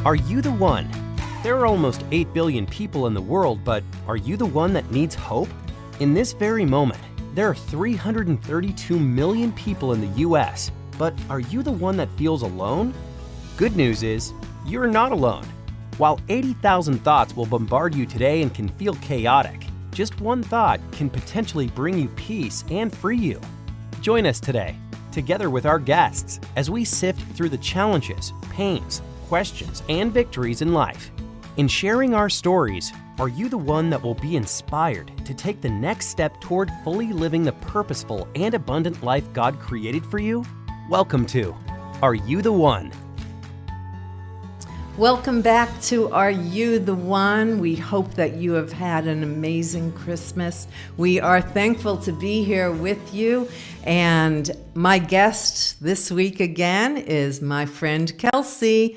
Are you the one? There are almost 8 billion people in the world, but are you the one that needs hope? In this very moment, there are 332 million people in the US, but are you the one that feels alone? Good news is, you're not alone. While 80,000 thoughts will bombard you today and can feel chaotic, just one thought can potentially bring you peace and free you. Join us today, together with our guests, as we sift through the challenges, pains, questions, and victories in life. In sharing our stories, are you the one that will be inspired to take the next step toward fully living the purposeful and abundant life God created for you? Welcome to Are You the One? Welcome back to Are You the One? We hope that you have had an amazing Christmas. We are thankful to be here with you. And my guest this week again is my friend Kelsey.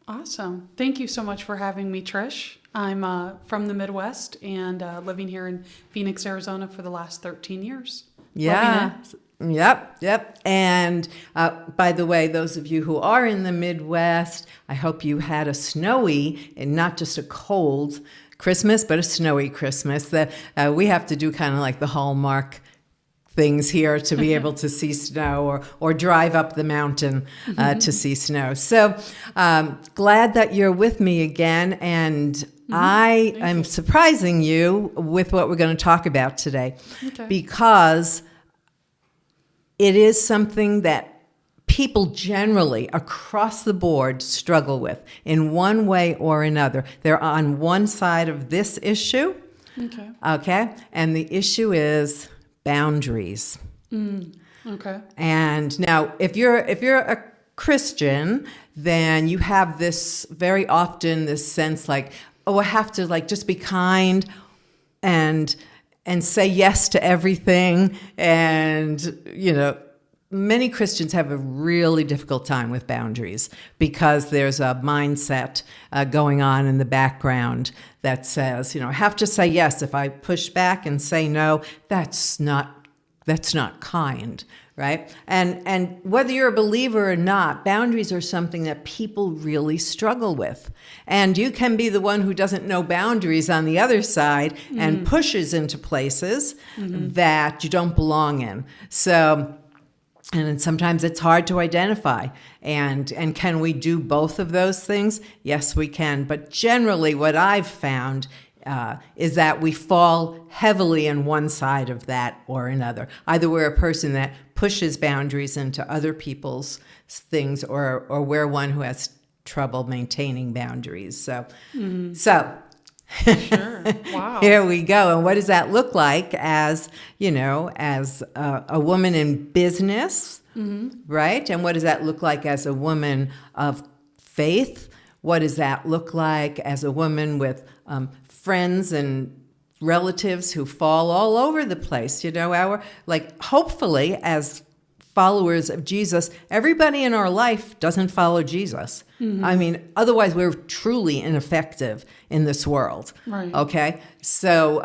Awesome. Thank you so much for having me, Trish. I'm from the Midwest and living here in Phoenix, Arizona for the last 13 years. Yeah. Yep. And by the way, those of you who are in the Midwest, I hope you had a snowy and not just a cold Christmas, but a snowy Christmas. That we have to do kind of like the Hallmark things here to be able to see snow or drive up the mountain to see snow. So glad that you're with me again. And I am surprising you with what we're going to talk about today, because it is something that people generally across the board struggle with in one way or another. They're on one side of this issue, okay? And the issue is boundaries. Okay. And now, if you're a Christian, then you have this very often this sense like, oh, I have to like just be kind and say yes to everything. And, you know, many Christians have a really difficult time with boundaries because there's a mindset going on in the background that says, you know, I have to say yes. If I push back and say no, that's not kind, right? And whether you're a believer or not, boundaries are something that people really struggle with. And you can be the one who doesn't know boundaries on the other side and pushes into places that you don't belong in. So, and sometimes it's hard to identify. And can we do both of those things? Yes, we can. But generally what I've found is that we fall heavily on one side of that or another. Either we're a person that pushes boundaries into other people's things, or we're one who has trouble maintaining boundaries. So Sure. Wow. Here we go. And what does that look like as, you know, as a woman in business, right? And what does that look like as a woman of faith? What does that look like as a woman with friends and relatives who fall all over the place? You know, hopefully as followers of Jesus, everybody in our life doesn't follow Jesus. I mean, otherwise we're truly ineffective in this world. Right. Okay. So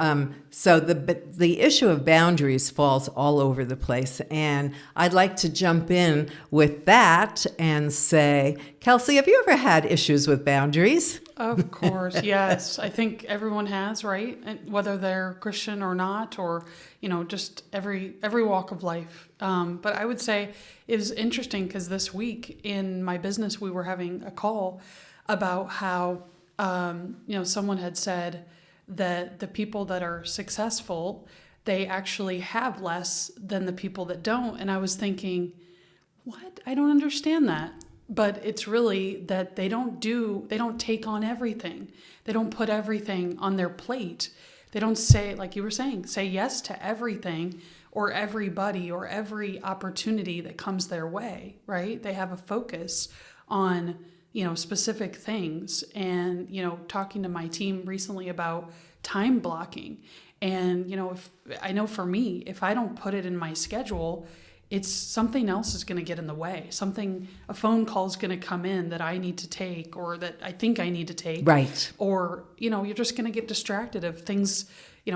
the issue of boundaries falls all over the place. And I'd like to jump in with that and say, Kelsey, have you ever had issues with boundaries? Of course, yes. I think everyone has, right? And whether they're Christian or not, or, you know, just every walk of life. But I would say it was interesting because this week in my business, we were having a call about how, you know, someone had said that the people that are successful, they actually have less than the people that don't. And I was thinking, what? I don't understand that. But it's really that they don't take on everything. They don't put everything on their plate. They don't say, like you were saying, say yes to everything or everybody or every opportunity that comes their way, right? They have a focus on, you know, specific things. And, you know, talking to my team recently about time blocking. And, you know, I know for me, if I don't put it in my schedule, it's something else is going to get in the way. A phone call is going to come in that I need to take, or that I think I need to take. Right. Or, you know, you're just going to get distracted of things,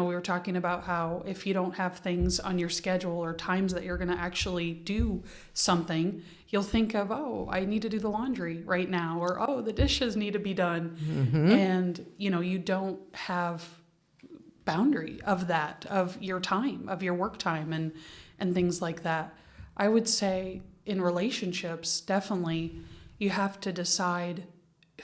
we were talking about how if you don't have things on your schedule or times that you're going to actually do something, you'll think of, oh, I need to do the laundry right now, or, oh, the dishes need to be done. And, you don't have boundary of that, of your time, of your work time and things like that. I would say in relationships, definitely you have to decide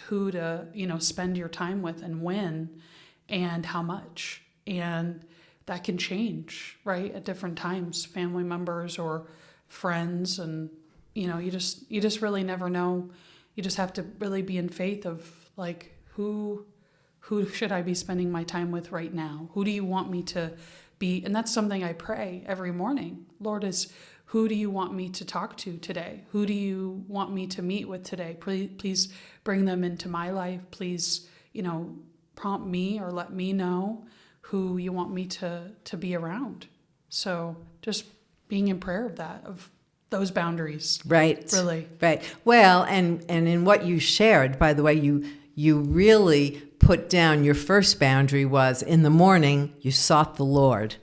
who to, spend your time with and when and how much. And that can change, right, at different times, family members or friends. And, you just really never know. You just have to really be in faith of like, who should I be spending my time with right now? Who do you want me to be? And that's something I pray every morning. Lord, who do you want me to talk to today? Who do you want me to meet with today? Please bring them into my life. Please, prompt me or let me know who you want me to be around. So just being in prayer of those boundaries. Right. Really. Right. Well, and in what you shared, by the way, you really put down your first boundary was in the morning you sought the Lord,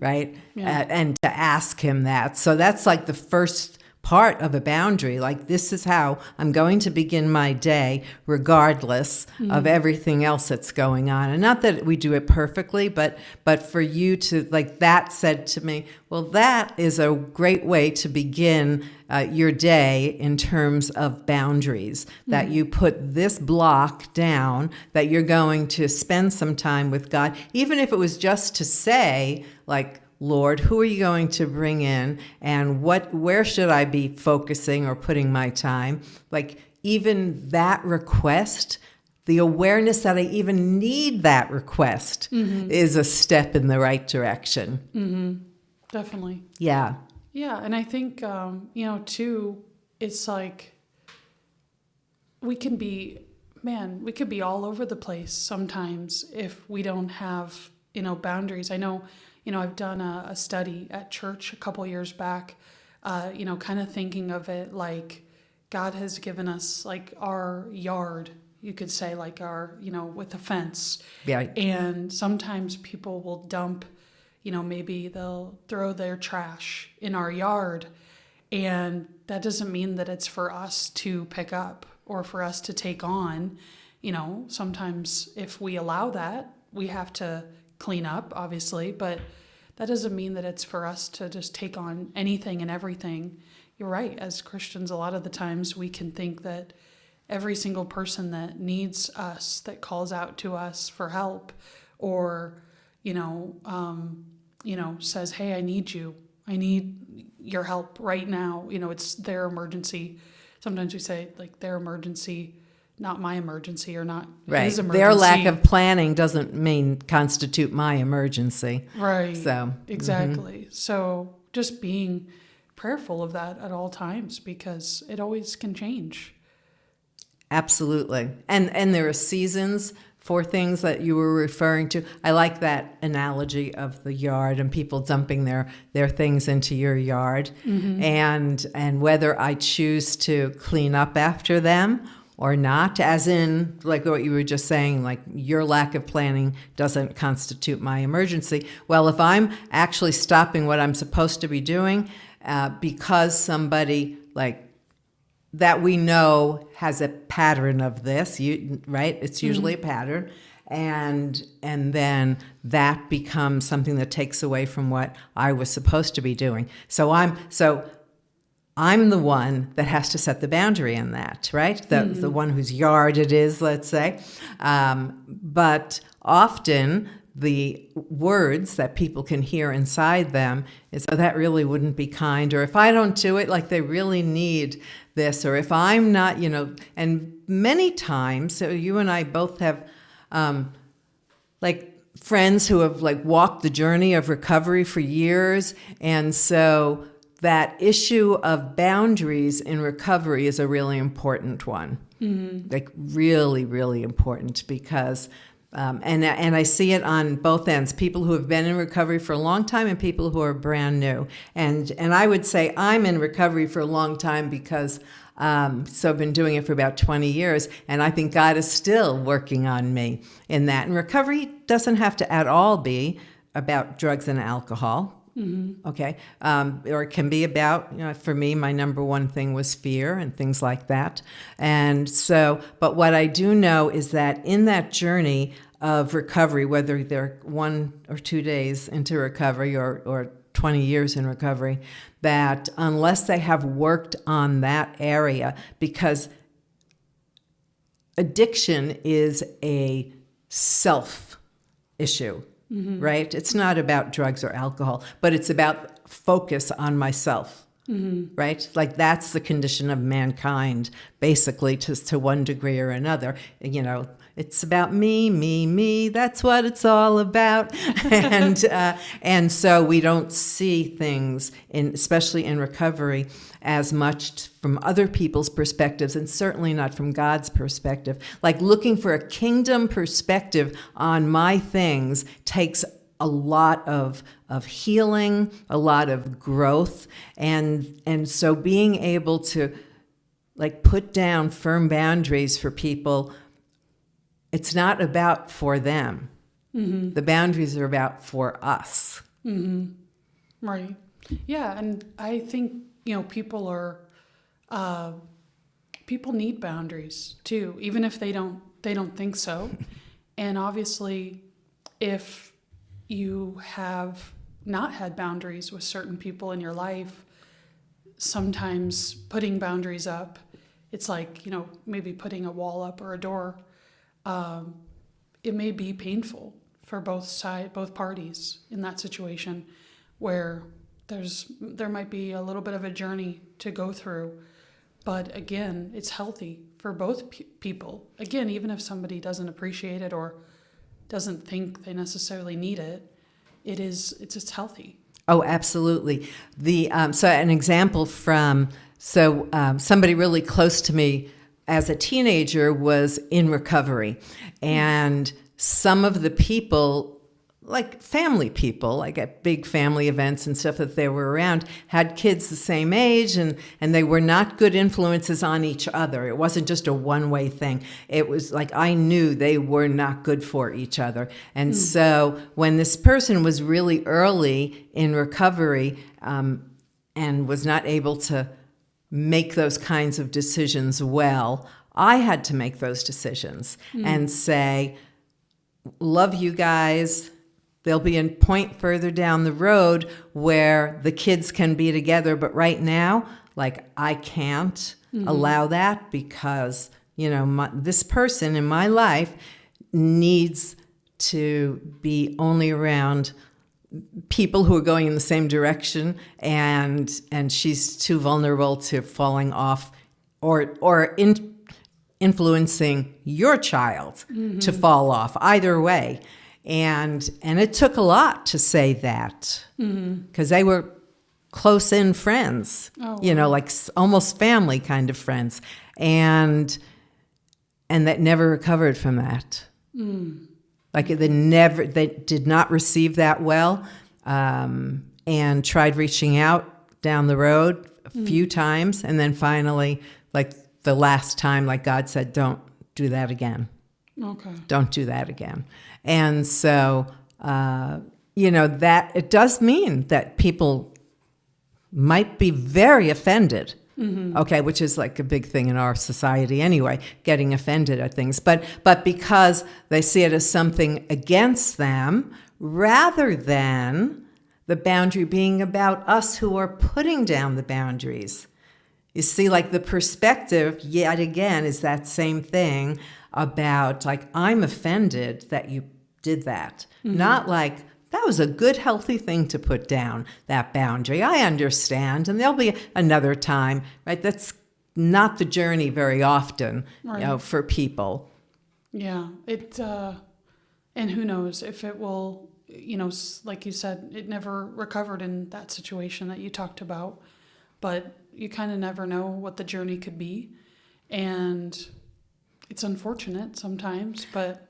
right? Yeah. And to ask him that. So that's like the first part of a boundary. Like, this is how I'm going to begin my day regardless of everything else that's going on. And not that we do it perfectly, but for you to, like, that said to me, well, that is a great way to begin your day in terms of boundaries, that you put this block down, that you're going to spend some time with God, even if it was just to say, like, Lord, who are you going to bring in, and where should I be focusing or putting my time? Like, even that request, the awareness that I even need that request is a step in the right direction. Definitely. Yeah. Yeah. And I think, too, it's like we could be all over the place sometimes if we don't have, boundaries. I know, I've done a study at church a couple years back, kind of thinking of it like God has given us like our yard, you could say, like our, with a fence. Yeah. And sometimes people will dump, maybe they'll throw their trash in our yard. And that doesn't mean that it's for us to pick up or for us to take on. Sometimes if we allow that, we have to clean up, obviously, but that doesn't mean that it's for us to just take on anything and everything. You're right. As Christians, a lot of the times we can think that every single person that needs us, that calls out to us for help, or, says, hey, I need you. I need your help right now. It's their emergency. Sometimes we say like their emergency, not my emergency, or not his emergency. Their lack of planning doesn't constitute my emergency. Right. So exactly. So just being prayerful of that at all times, because it always can change. Absolutely. And there are seasons for things that you were referring to. I like that analogy of the yard and people dumping their things into your yard, and whether I choose to clean up after them or not, as in like what you were just saying, like your lack of planning doesn't constitute my emergency. Well, if I'm actually stopping what I'm supposed to be doing because somebody like that we know has a pattern of this, right? It's usually a pattern. And then that becomes something that takes away from what I was supposed to be doing. So I'm the one that has to set the boundary in that, right? The one whose yard it is, let's say. But often the words that people can hear inside them is, oh, that really wouldn't be kind. Or if I don't do it, like they really need this. Or if I'm not, and many times, so you and I both have like friends who have like walked the journey of recovery for years. And so that issue of boundaries in recovery is a really important one. Like really, really important, because And I see it on both ends, people who have been in recovery for a long time and people who are brand new. And I would say I'm in recovery for a long time because so I've been doing it for about 20 years, and I think God is still working on me in that. And recovery doesn't have to at all be about drugs and alcohol. Okay. Or it can be about, for me, my number one thing was fear and things like that. And so, but what I do know is that in that journey of recovery, whether they're 1 or 2 days into recovery or 20 years in recovery, that unless they have worked on that area, because addiction is a self issue. Right? It's not about drugs or alcohol, but it's about focus on myself, right? Like that's the condition of mankind, basically, to one degree or another. It's about me, me, me. That's what it's all about. And so we don't see things, especially in recovery, as much from other people's perspectives, and certainly not from God's perspective. Like looking for a kingdom perspective on my things takes a lot of healing, a lot of growth, and so being able to like put down firm boundaries for people. It's not about for them. The boundaries are about for us. Right. Yeah, and I think people need boundaries too, even if they don't think so. And obviously, if you have not had boundaries with certain people in your life, sometimes putting boundaries up, it's like maybe putting a wall up or a door. It may be painful for both parties in that situation, where there might be a little bit of a journey to go through, but again, it's healthy for both people. Again, even if somebody doesn't appreciate it or doesn't think they necessarily need it, it's healthy. Oh, absolutely. So an example from somebody really close to me as a teenager was in recovery, and some of the people, like family people, like at big family events and stuff that they were around, had kids the same age, and they were not good influences on each other. It wasn't just a one-way thing. It was like I knew they were not good for each other. And so when this person was really early in recovery and was not able to make those kinds of decisions well, I had to make those decisions and say, love you guys. There'll be a point further down the road where the kids can be together, but right now, like I can't allow that because, this person in my life needs to be only around people who are going in the same direction, and she's too vulnerable to falling off or influencing your child to fall off, either way. And it took a lot to say that because they were close-in friends, like almost family kind of friends, and that never recovered from that. Like they did not receive that well, and tried reaching out down the road a few times, and then finally, like the last time, like God said, don't do that again. Okay. Don't do that again. And so, that it does mean that people might be very offended. Okay, which is like a big thing in our society anyway, getting offended at things. But because they see it as something against them, rather than the boundary being about us who are putting down the boundaries. You see, like the perspective, yet again, is that same thing about like, I'm offended that you did that. Not like, that was a good, healthy thing to put down, that boundary. I understand, and there'll be another time, right? That's not the journey very often, right. For people. Yeah, and who knows if it will, like you said, it never recovered in that situation that you talked about, but you kind of never know what the journey could be, and it's unfortunate sometimes, but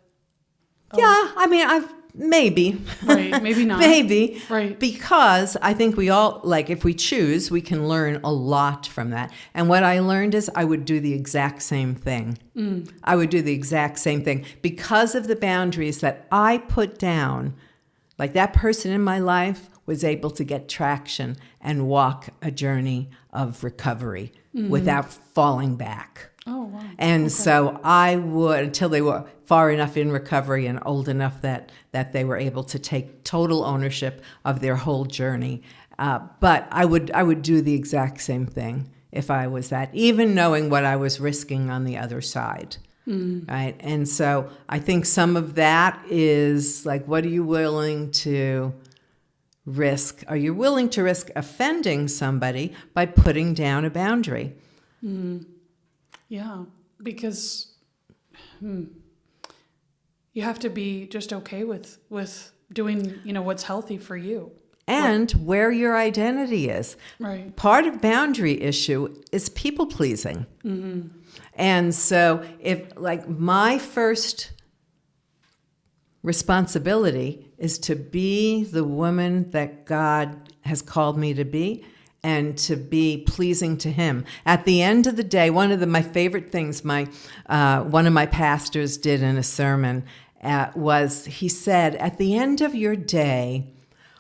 Yeah, I mean, maybe. Right, maybe not. Maybe. Right. Because I think we all, like, if we choose, we can learn a lot from that. And what I learned is I would do the exact same thing. I would do the exact same thing. Because of the boundaries that I put down, like that person in my life was able to get traction and walk a journey of recovery without falling back. Oh, wow. And so I would, until they were far enough in recovery and old enough that they were able to take total ownership of their whole journey. But I would do the exact same thing if I was that, even knowing what I was risking on the other side. Right? And so I think some of that is like, what are you willing to risk? Are you willing to risk offending somebody by putting down a boundary? Yeah, because you have to be just okay with doing, what's healthy for you. And where your identity is. Right. Part of boundary issue is people pleasing. And so if, like, my first responsibility is to be the woman that God has called me to be, and to be pleasing to Him. At the end of the day, one of my favorite things one of my pastors did in a sermon was, he said, at the end of your day,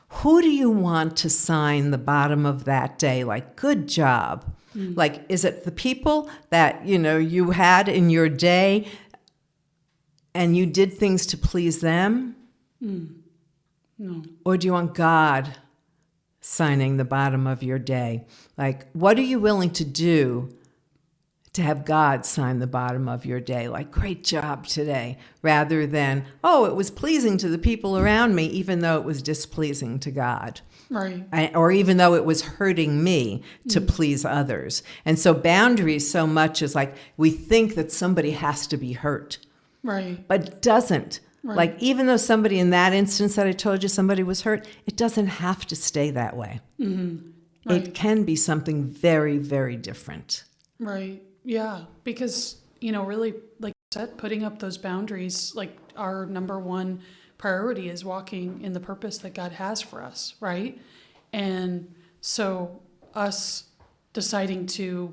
who do you want to sign the bottom of that day? Like, good job. Like, is it the people that, you had in your day and you did things to please them? No. Or do you want God signing the bottom of your day? Like, what are you willing to do to have God sign the bottom of your day? Like, great job today, rather than, oh, it was pleasing to the people around me, even though it was displeasing to God. Right. Or even though it was hurting me to please others. And so boundaries so much is like, we think that somebody has to be hurt, Right. but it doesn't. Right. Like, even though somebody in that instance that I told you somebody was hurt, it doesn't have to stay that way. Right. It can be something very, very different. Right. Yeah. Because, really, like you said, putting up those boundaries, like, our number one priority is walking in the purpose that God has for us, right? And so us deciding to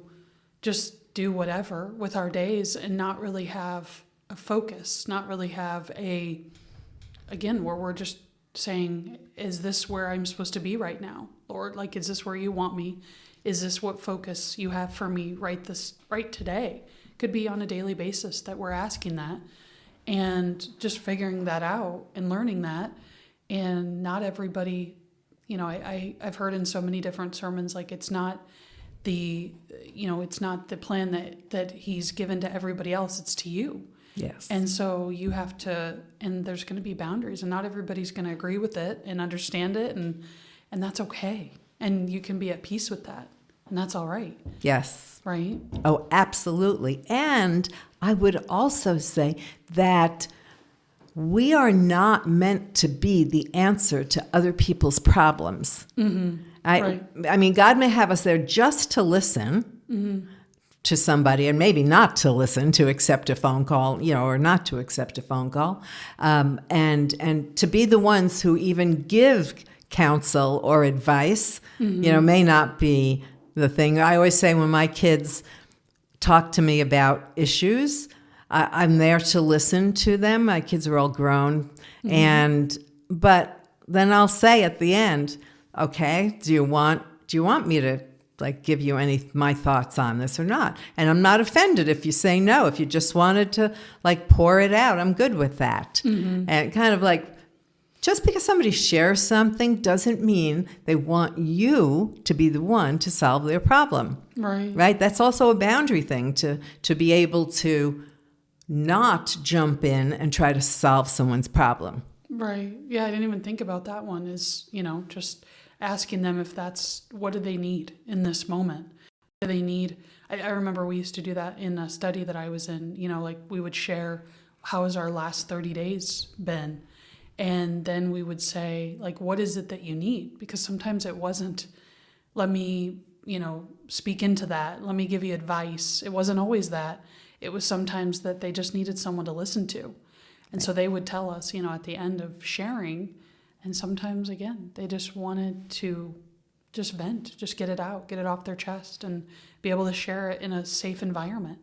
just do whatever with our days and not really have a focus, not really have where we're just saying, is this where I'm supposed to be right now? Lord, like, is this where you want me? Is this what focus you have for me right today? Could be on a daily basis that we're asking that, and just figuring that out and learning that. And not everybody, I've heard in so many different sermons, like, it's not the plan that He's given to everybody else, it's to you. Yes. And so you have to, and there's going to be boundaries, and not everybody's going to agree with it and understand it, and that's okay. And you can be at peace with that, and that's all right. Yes. Right? Oh, absolutely. And I would also say that we are not meant to be the answer to other people's problems. Right. I mean, God may have us there just to listen to somebody, and maybe not to listen, to accept a phone call, or not to accept a phone call, and to be the ones who even give counsel or advice, may not be the thing. I always say, when my kids talk to me about issues, I'm there to listen to them. My kids are all grown, but then I'll say at the end, okay, do you want me to, like, give you my thoughts on this or not? And I'm not offended if you say no. If you just wanted to, like, pour it out, I'm good with that. And kind of like, just because somebody shares something doesn't mean they want you to be the one to solve their problem. Right. Right? That's also a boundary thing, to be able to not jump in and try to solve someone's problem. Right. Yeah, I didn't even think about that one, is, just asking them if that's, what do they need in this moment? What do they need? I remember we used to do that in a study that I was in, like, we would share, how has our last 30 days been? And then we would say, like, what is it that you need? Because sometimes it wasn't, let me, speak into that. Let me give you advice. It wasn't always that. It was sometimes that they just needed someone to listen to. And so they would tell us, at the end of sharing, and sometimes, again, they just wanted to just vent, just get it out, get it off their chest, and be able to share it in a safe environment.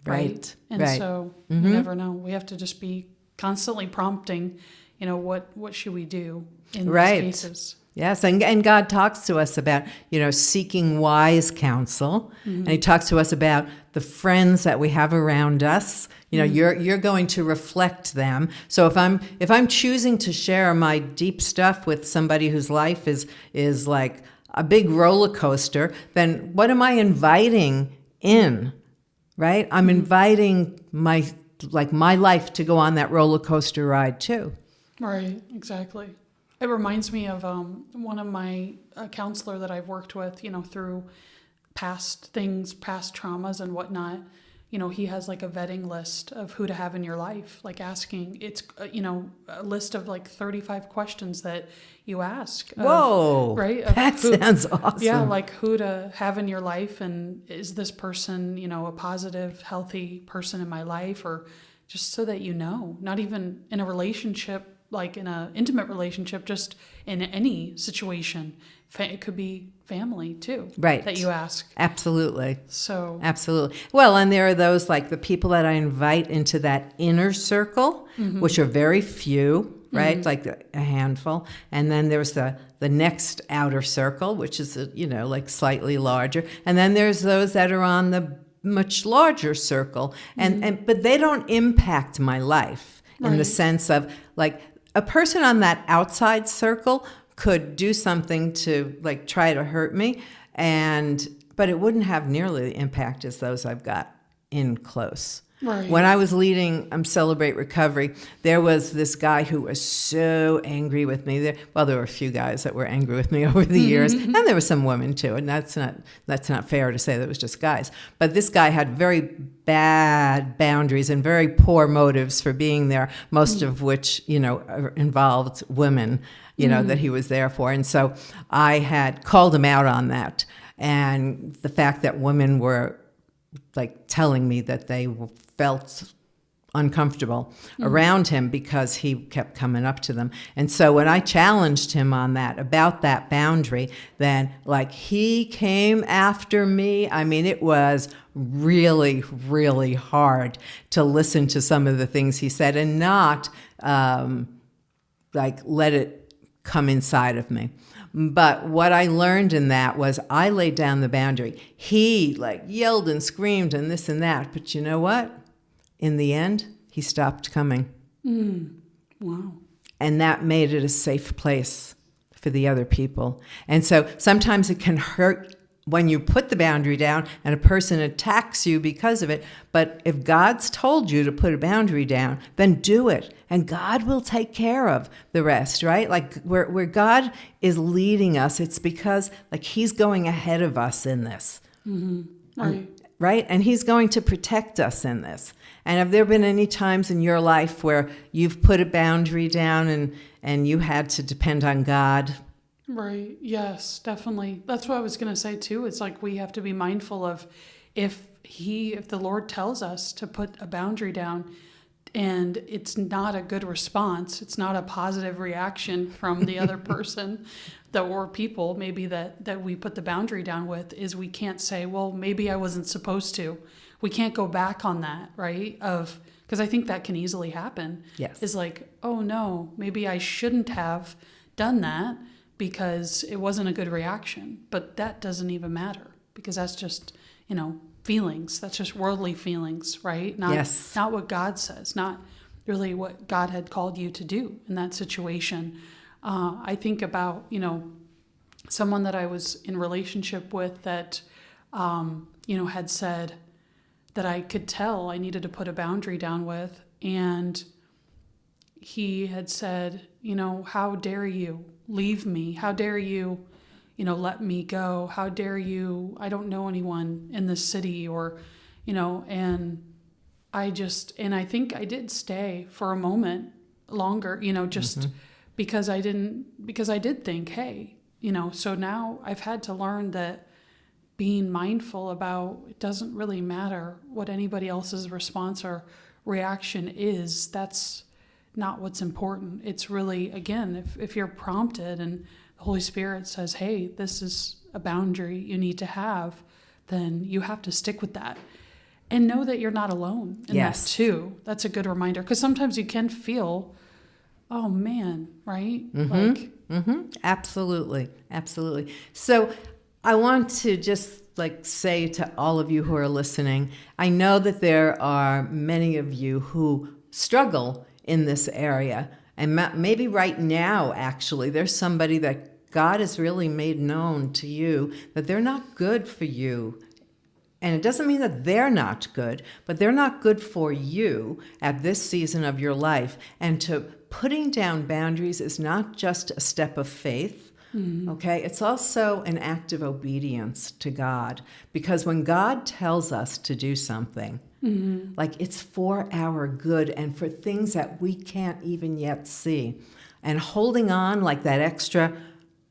Right. And so you never know. We have to just be constantly prompting, what should we do in these cases? Yes, and God talks to us about, seeking wise counsel. And he talks to us about the friends that we have around us. You're going to reflect them. So if I'm choosing to share my deep stuff with somebody whose life is like a big roller coaster, then what am I inviting in? Right? I'm inviting my life to go on that roller coaster ride too. Right, exactly. It reminds me of one of my counselor that I've worked with, through past things, past traumas and whatnot. He has like a vetting list of who to have in your life, like asking, it's, a list of like 35 questions that you ask. Whoa, right? That sounds awesome. Yeah, like who to have in your life, and is this person, a positive, healthy person in my life, or just so that not even in a relationship, like in an intimate relationship, just in any situation. It could be family too, right? That you ask. Absolutely. So absolutely. Well, and there are those like the people that I invite into that inner circle, which are very few, right? Like a handful, and then there's the next outer circle, which is like slightly larger, and then there's those that are on the much larger circle, and but they don't impact my life in the sense of like. A person on that outside circle could do something to like try to hurt me, but it wouldn't have nearly the impact as those I've got in close. Right. When I was leading Celebrate Recovery, there was this guy who was so angry with me. There were a few guys that were angry with me over the years, and there were some women too. And that's not fair to say that it was just guys. But this guy had very bad boundaries and very poor motives for being there, most of which involved women, that he was there for. And so I had called him out on that, and the fact that women were like telling me that they felt uncomfortable around him because he kept coming up to them. And so when I challenged him on that, about that boundary, then like he came after me. I mean, it was really, really hard to listen to some of the things he said and not like let it come inside of me. But what I learned in that was I laid down the boundary. He like yelled and screamed and this and that. But you know what? In the end, he stopped coming. Wow. And that made it a safe place for the other people. And so sometimes it can hurt when you put the boundary down and a person attacks you because of it. But if God's told you to put a boundary down, then do it. And God will take care of the rest, right? Like where God is leading us, it's because like he's going ahead of us in this. Right. Right? And he's going to protect us in this. And have there been any times in your life where you've put a boundary down and you had to depend on God? Right. Yes, definitely. That's what I was going to say too. It's like we have to be mindful of if the Lord tells us to put a boundary down and it's not a good response, it's not a positive reaction from the other person or people maybe that we put the boundary down with, is we can't say, well, maybe I wasn't supposed to. We can't go back on that, right? Because I think that can easily happen. Yes. Is like, oh no, maybe I shouldn't have done that because it wasn't a good reaction. But that doesn't even matter because that's just, feelings. That's just worldly feelings, right? Not what God says, not really what God had called you to do in that situation. I think about, someone that I was in relationship with that, had said that I could tell I needed to put a boundary down with. And he had said, how dare you leave me? How dare you, let me go? How dare you? I don't know anyone in this city or, and I think I did stay for a moment longer, just because I did think, hey, so now I've had to learn that being mindful about it doesn't really matter what anybody else's response or reaction is. That's not what's important. It's really, again, if you're prompted and the Holy Spirit says, hey, this is a boundary you need to have, then you have to stick with that. And know that you're not alone in that too. That's a good reminder. Because sometimes you can feel, oh man, right? Absolutely. Absolutely. So I want to just say to all of you who are listening, I know that there are many of you who struggle in this area. And maybe right now, actually, there's somebody that God has really made known to you that they're not good for you. And it doesn't mean that they're not good, but they're not good for you at this season of your life. And putting down boundaries is not just a step of faith, okay? It's also an act of obedience to God. Because when God tells us to do something, it's for our good and for things that we can't even yet see. And holding on that extra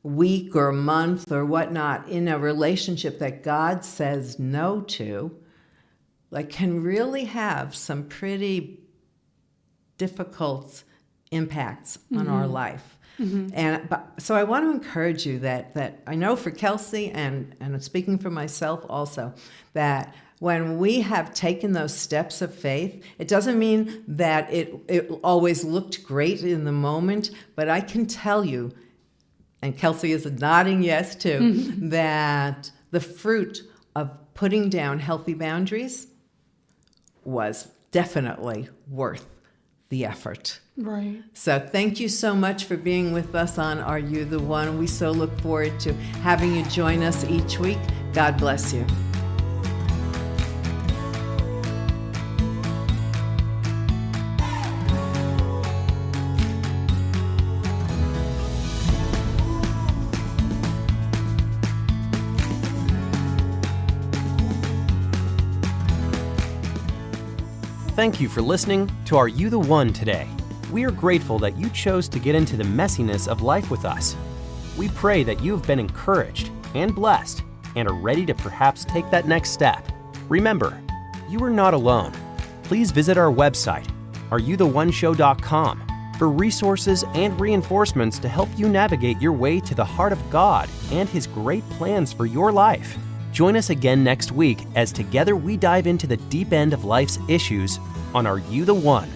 week or month or whatnot in a relationship that God says no to, can really have some pretty difficult impacts on our life. So I want to encourage you that I know for Kelsey and speaking for myself also, that when we have taken those steps of faith, it doesn't mean that it always looked great in the moment, but I can tell you, and Kelsey is nodding yes too, that the fruit of putting down healthy boundaries was definitely worth the effort. Right. So thank you so much for being with us on Are You the One? We so look forward to having you join us each week. God bless you. Thank you for listening to Are You the One today. We are grateful that you chose to get into the messiness of life with us. We pray that you have been encouraged and blessed and are ready to perhaps take that next step. Remember, you are not alone. Please visit our website, areyoutheoneshow.com, for resources and reinforcements to help you navigate your way to the heart of God and His great plans for your life. Join us again next week as together we dive into the deep end of life's issues on Are You the One?